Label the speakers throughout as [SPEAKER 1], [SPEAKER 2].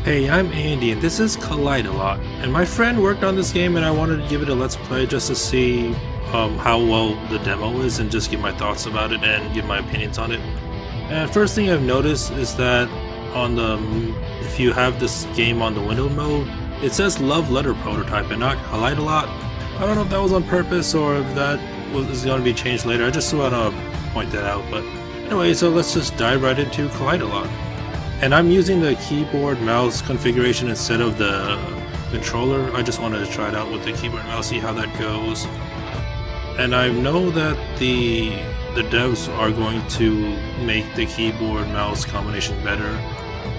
[SPEAKER 1] Hey, I'm Andy and this is Collidalot, and my friend worked on this game and I wanted to give it a let's play just to see how well the demo is and just give my thoughts about it and give my opinions on it. And first thing I've noticed is that if you have this game on the window mode, it says Love Letter Prototype and not Collidalot. I don't know if that was on purpose or if that is going to be changed later. I just want to point that out. But anyway, so let's just dive right into Collidalot. And I'm using the keyboard mouse configuration instead of the controller. I just wanted to try it out with the keyboard mouse, see how that goes. And I know that the devs are going to make the keyboard mouse combination better,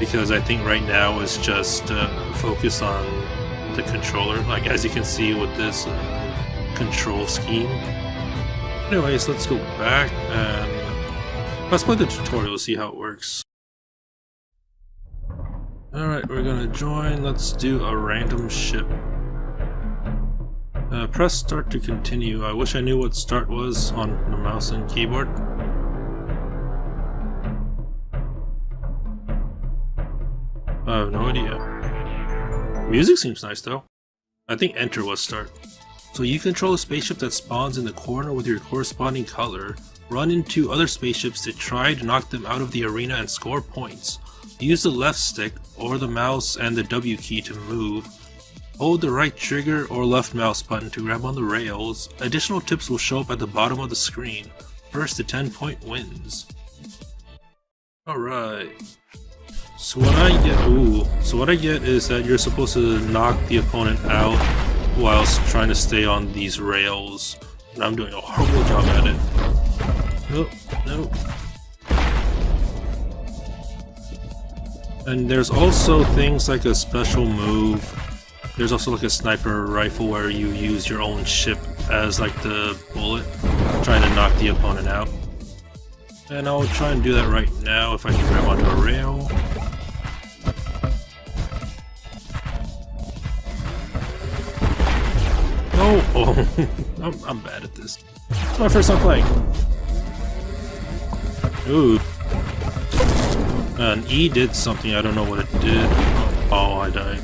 [SPEAKER 1] because I think right now it's just focused on the controller, like as you can see with this control scheme. Anyways, let's go back and let's play the tutorial, see how it works. Alright, we're gonna join. Let's do a random ship. Press start to continue. I wish I knew what start was on the mouse and keyboard. I have no idea. Music seems nice though. I think enter was start. So you control a spaceship that spawns in the corner with your corresponding color. Run into other spaceships to try to knock them out of the arena and score points. Use the left stick or the mouse and the W key to move. Hold the right trigger or left mouse button to grab on the rails. Additional tips will show up at the bottom of the screen. First to 10 point wins. Alright. So what I get is that you're supposed to knock the opponent out whilst trying to stay on these rails. And I'm doing a horrible job at it. Nope, nope. And there's also things like a special move. There's also like a sniper rifle where you use your own ship as like the bullet, trying to knock the opponent out. And I'll try and do that right now if I can grab onto a rail. Oh, I'm bad at this. It's my first time playing. Ooh. And E did something, I don't know what it did. Oh, I died.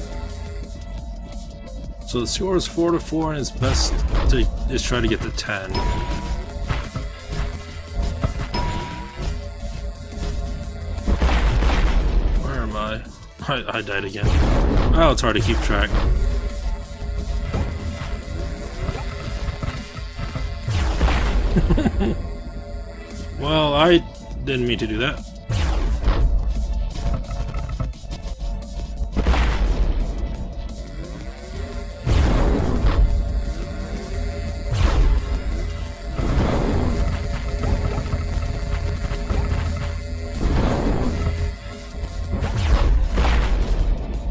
[SPEAKER 1] So the score is 4-4 and it's best to just try to get to 10. Where am I? I died again. Oh, it's hard to keep track. Well, I didn't mean to do that.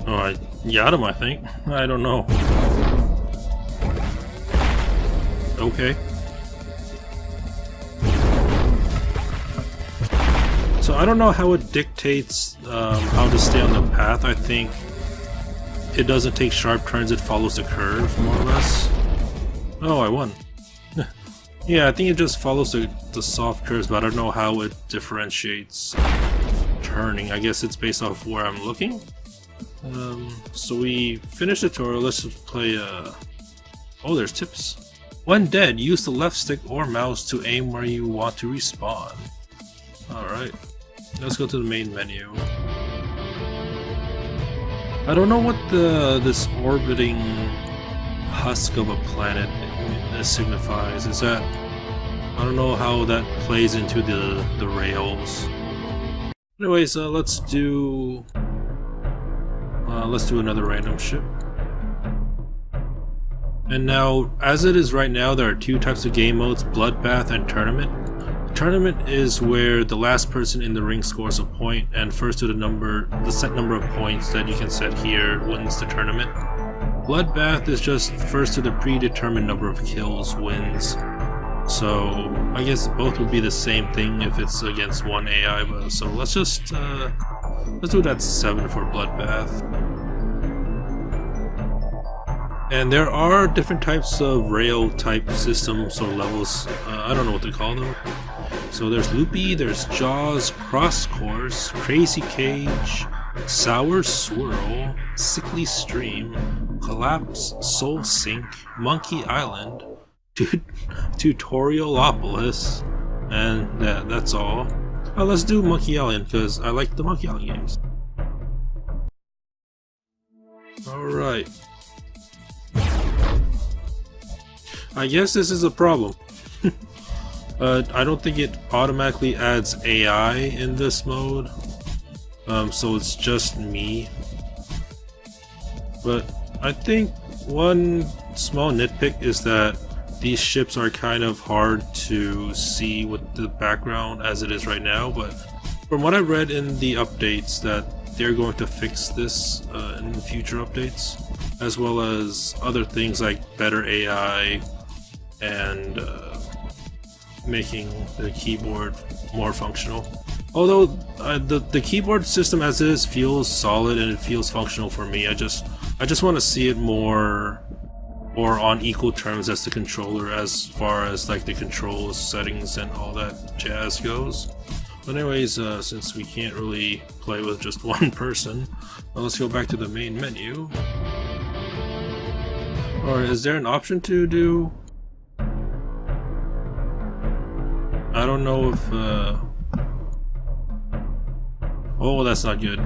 [SPEAKER 1] Oh, I got him, I think. I don't know. Okay. So I don't know how it dictates how to stay on the path. I think it doesn't take sharp turns, it follows the curve, more or less. Oh, I won. Yeah, I think it just follows the soft curves, but I don't know how it differentiates turning. I guess it's based off where I'm looking. So we finished the tutorial, let's just play oh, there's tips. When dead, use the left stick or mouse to aim where you want to respawn. Alright. Let's go to the main menu. I don't know what this orbiting husk of a planet signifies. Is that... I don't know how that plays into the rails. Anyways, let's do another random ship. And now, as it is right now, there are two types of game modes, Bloodbath and Tournament. Tournament is where the last person in the ring scores a point, and first to the set number of points that you can set here wins the tournament. Bloodbath is just first to the predetermined number of kills wins. So I guess both would be the same thing if it's against one AI, but so let's do that 7 for Bloodbath. And there are different types of rail type systems or levels, I don't know what to call them. So there's Loopy, there's Jaws, Cross Course, Crazy Cage, Sour Swirl, Sickly Stream, Collapse, Soul Sink, Monkey Island, Tutorialopolis, and that's all. Let's do Monkey Island because I like the Monkey Island games. Alright. I guess this is a problem. I don't think it automatically adds AI in this mode. So it's just me. But I think one small nitpick is that these ships are kind of hard to see with the background as it is right now, but from what I've read in the updates that they're going to fix this in future updates, as well as other things like better AI and making the keyboard more functional. Although the keyboard system as it is feels solid and it feels functional for me, I just want to see it more or on equal terms as the controller as far as like the controls, settings, and all that jazz goes. But anyways, since we can't really play with just one person, let's go back to the main menu. Or is there an option to do? I don't know if oh, that's not good.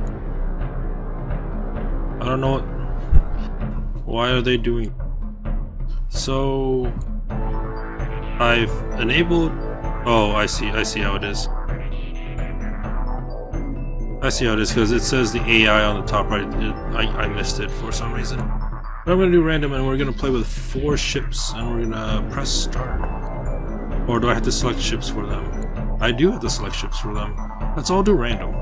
[SPEAKER 1] I don't know what... Why are they doing... So... I've enabled... Oh, I see how it is. I see how it is, because it says the AI on the top right. I missed it for some reason. But I'm going to do random, and we're going to play with 4 ships, and we're going to press start. Or do I have to select ships for them? I do have to select ships for them. Let's all do random.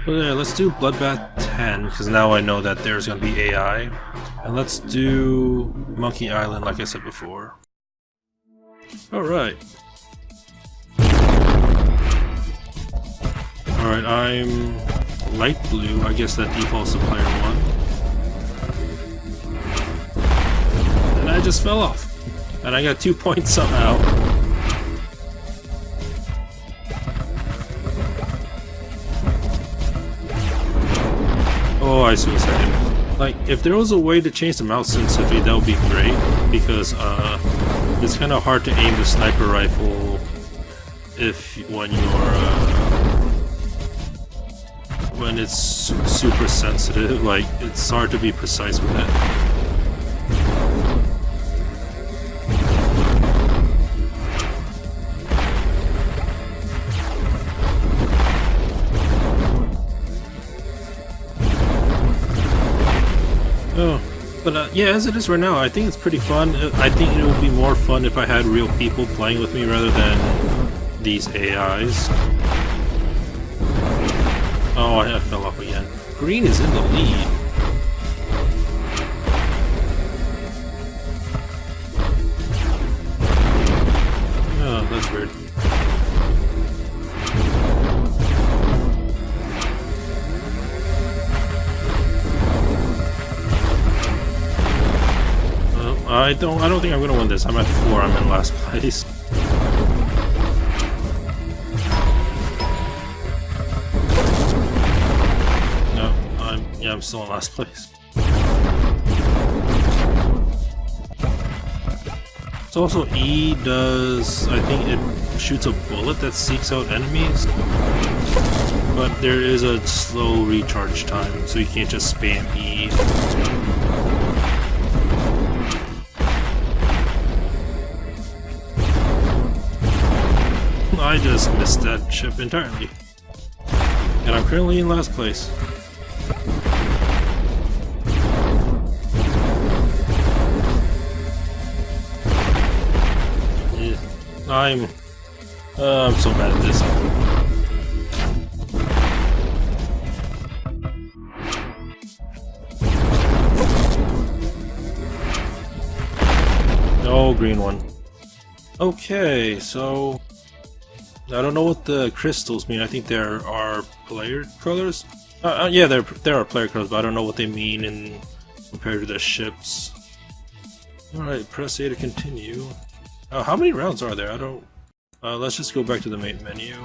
[SPEAKER 1] Okay, let's do Bloodbath 10, because now I know that there's going to be AI. And let's do Monkey Island like I said before. Alright. Alright, I'm light blue. I guess that defaults to player 1. And I just fell off. And I got 2 points somehow. Oh, I suicided. Like, if there was a way to change the mouse sensitivity, that would be great, because it's kind of hard to aim the sniper rifle when it's super sensitive. Like, it's hard to be precise with it. But yeah, as it is right now, I think it's pretty fun. I think it would be more fun if I had real people playing with me rather than these AIs. Oh, I fell off again. Green is in the lead. Oh, that's weird. I don't think I'm gonna win this. I'm at 4. I'm in last place. No, I'm still in last place. So also E does, I think it shoots a bullet that seeks out enemies, but there is a slow recharge time, so you can't just spam E. I just missed that ship entirely. And I'm currently in last place. Yeah, I'm so bad at this. Oh, green one. Okay, so I don't know what the crystals mean. I think there are player colors. Yeah, there are player colors, but I don't know what they mean in compared to the ships. All right, press A to continue. How many rounds are there? I don't Let's just go back to the main menu.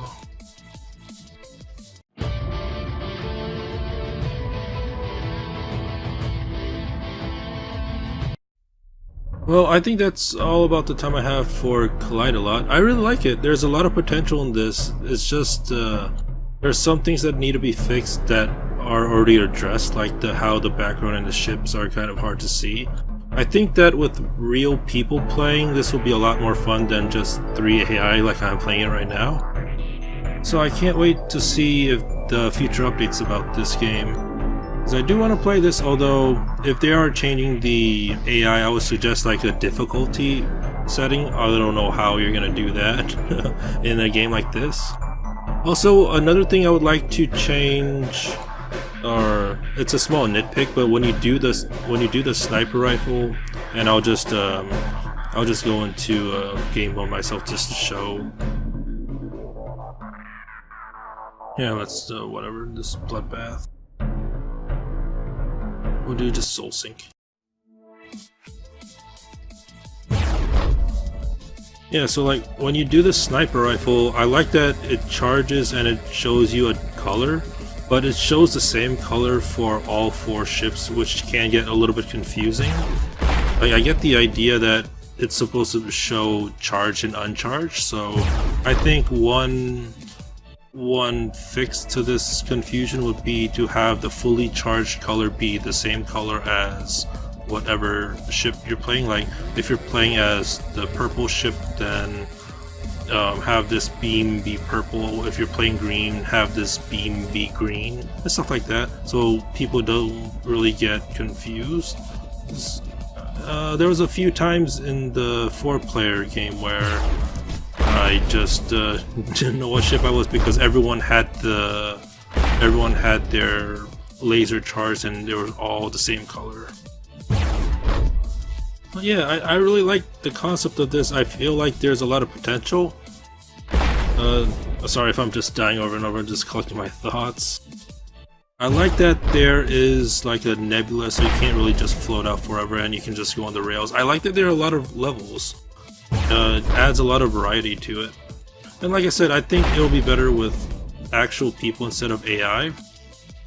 [SPEAKER 1] Well, I think that's all about the time I have for Collidalot. I really like it. There's a lot of potential in this. It's just there's some things that need to be fixed that are already addressed, like how the background and the ships are kind of hard to see. I think that with real people playing, this will be a lot more fun than just 3 AI like I'm playing it right now. So I can't wait to see if the future updates about this game. Because I do want to play this, although if they are changing the AI, I would suggest like a difficulty setting. I don't know how you're going to do that in a game like this. Also, another thing I would like to change, or it's a small nitpick, but when you do the sniper rifle, and I'll just go into game mode myself just to show. Yeah, let's whatever, this bloodbath. We'll do just soul sync. Yeah, so like when you do the sniper rifle, I like that it charges and it shows you a color, but it shows the same color for all 4 ships, which can get a little bit confusing. Like, I get the idea that it's supposed to show charged and uncharged, so I think one fix to this confusion would be to have the fully charged color be the same color as whatever ship you're playing. Like if you're playing as the purple ship, then have this beam be purple. If you're playing green, have this beam be green, and stuff like that, so people don't really get confused. There was a few times in the 4-player game where I just didn't know what ship I was, because everyone had their laser charged and they were all the same color. But yeah, I really like the concept of this. I feel like there's a lot of potential. Sorry if I'm just dying over and over and just collecting my thoughts. I like that there is like a nebula, so you can't really just float out forever and you can just go on the rails. I like that there are a lot of levels. It adds a lot of variety to it. And like I said, I think it'll be better with actual people instead of AI.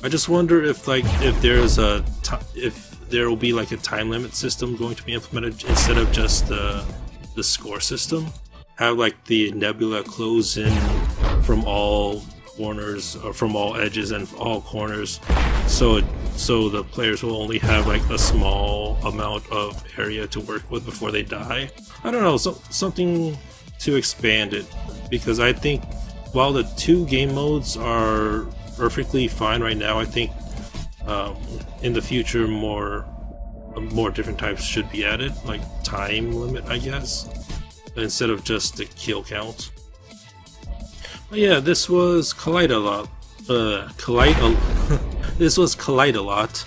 [SPEAKER 1] I just wonder if there will be like a time limit system going to be implemented instead of just the score system. Have like the nebula close in from all corners, or from all edges and all corners, so the players will only have like a small amount of area to work with before they die. I don't know, something to expand it, because I think while the 2 game modes are perfectly fine right now, I think in the future more different types should be added, like time limit, I guess, instead of just the kill count. But yeah, this was Collidalot. This was Collidalot,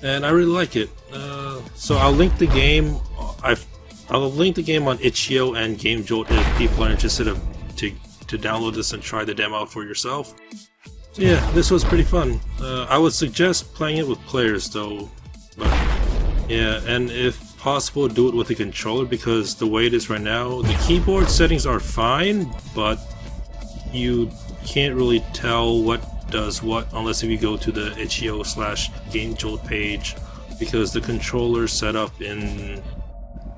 [SPEAKER 1] and I really like it. So I'll link the game. I'll link the game on itch.io and GameJolt if people are interested to download this and try the demo out for yourself. So yeah, this was pretty fun. I would suggest playing it with players though, but yeah, and if possible, do it with a controller, because the way it is right now, the keyboard settings are fine, but you can't really tell what does what unless if you go to the itch.io/GameJolt page, because the controller set up in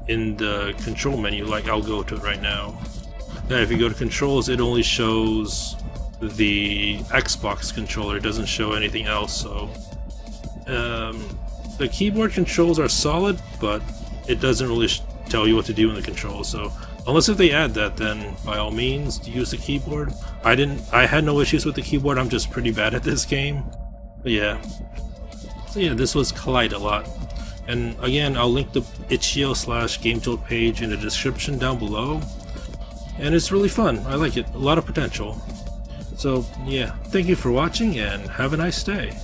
[SPEAKER 1] the control menu. Like, I'll go to it right now. Now if you go to controls, it only shows the Xbox controller, it doesn't show anything else. So the keyboard controls are solid, but it doesn't really tell you what to do in the controls. So unless if they add that, then by all means use the keyboard. I had no issues with the keyboard, I'm just pretty bad at this game. But yeah. So yeah, this was Collidalot. And again, I'll link the itch.io/GameJolt page in the description down below. And it's really fun, I like it, a lot of potential. So yeah, thank you for watching and have a nice day.